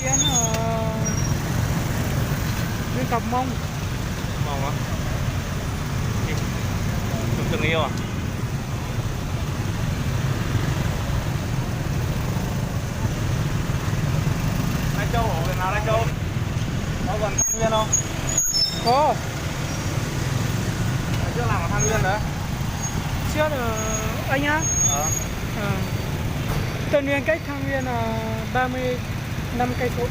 kiến dân tộc Mông. Mong á. Chụp tình yêu à? Lai Châu ở gần nào Lai Châu? Có gần Thăng Nguyên không? Có. Trước làm ở Thăng Nguyên đấy. Trước anh á. Ờ. Tân Nguyên cách Thăng Nguyên là 35 cây số.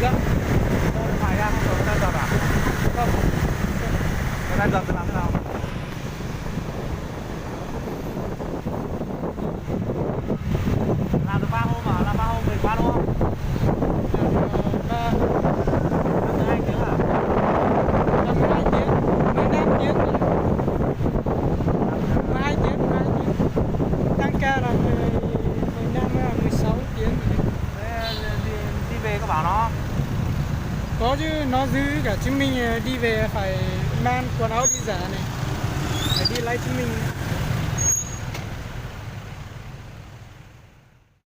Dạ. Phải ra không rồi người ta giật à? Không. Người ta giật thì làm thế nào? Làm được 3 hôm à? Làm 3 hôm về qua đúng không? Ba, 2 tiếng à? 12 tiếng, 15 tiếng, 12 tiếng, 12 tiếng. Tăng ca là 15, 16 tiếng. Thế đi về có bảo nó không? Có chứ, nó giữ cả chứng minh đi về phải mang quần áo đi giả này, phải đi lấy chứng minh.